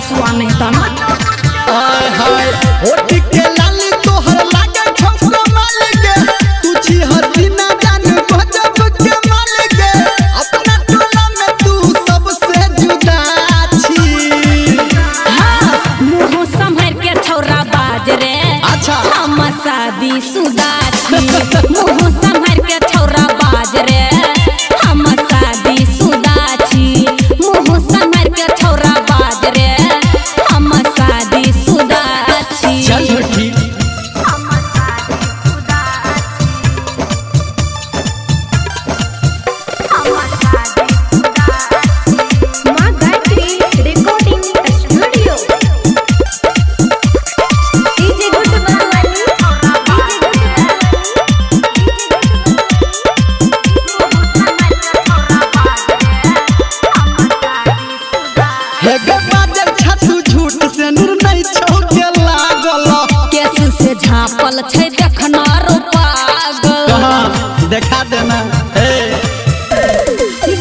रसुआ नहीं तना हाय हाय होठ के लाली तोहर लागे छौका माल के तू छी हसीना जान गजब के माल के अपना टोला में तू सबसे जुदा छी। हां मुंह संभर के छौरा बाज रे अच्छा हम शादी शुदा छी मुंह संभर के छौरा बाज रे हम शादी शुदा छी मुंह संभर के छौरा बाज रे हम शादी शुदा छी। चल ठीक मां Gayatri recording studio DJ good बनवानी हे गे बाजर छतु झूठ से नूर नहीं छौके लागल केस से झापल छै देखना रो पागल कहां देखा देना हे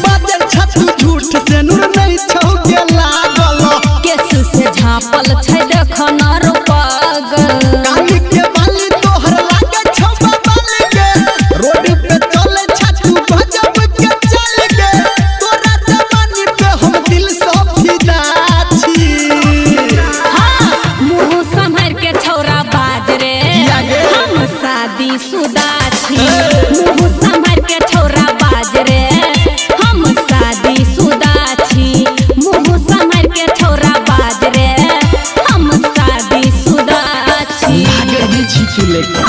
बाजर छतु झूठ से नूर नहीं छौके लागल केस से झापल छै देखना रो पागल काली के बाली तोहर लागे छौबा बाल के रोड पे चले छतु गजब के चल के तोरा जवानी पे हम दिल से फिदा छी। हां मुंह संभर के छौरा बाज रे हम शादी शुदा छी मुंह संभर के छौरा बाज रे हम शादी शुदा छी मुंह संभर के छौरा बाज रे हम शादी शुदा छी। लागे ही छी लेके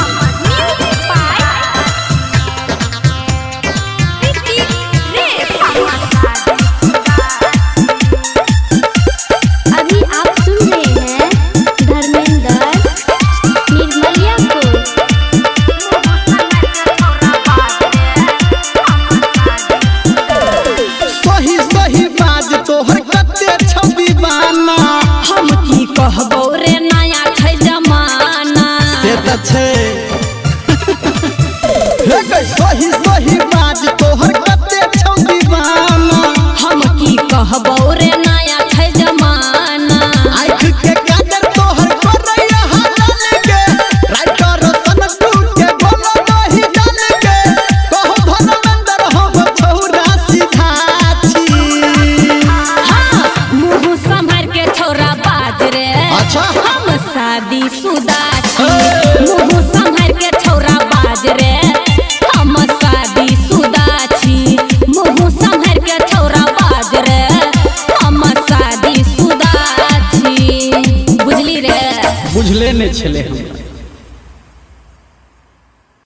अभी आप सुन रहे हैं धर्मेंद्र निर्मलिया को। सही सही बाज तोहर कते छवि बाना हम की कहबो रे नया छै जमाना से त छै हे गे सही सही बाज तोहर कते छवि बाना हम की कहबो रे नया छै जमाना आँख के काजर तोहर करैया हाल के राइटर सन के बोलो नहीं डाल के कहो धर्मेंद्र हम छौरा सीधा छी। हां मुंह संभर के छौरा बाज रे अच्छा हम शादी शुदा छी मुंह संभर के छौरा बाज रे हम शादी शुदा छी मुंह संभर के छौरा बाज रे हम शादी शुदा छी बुझली रे बुझले ने छले हमरा।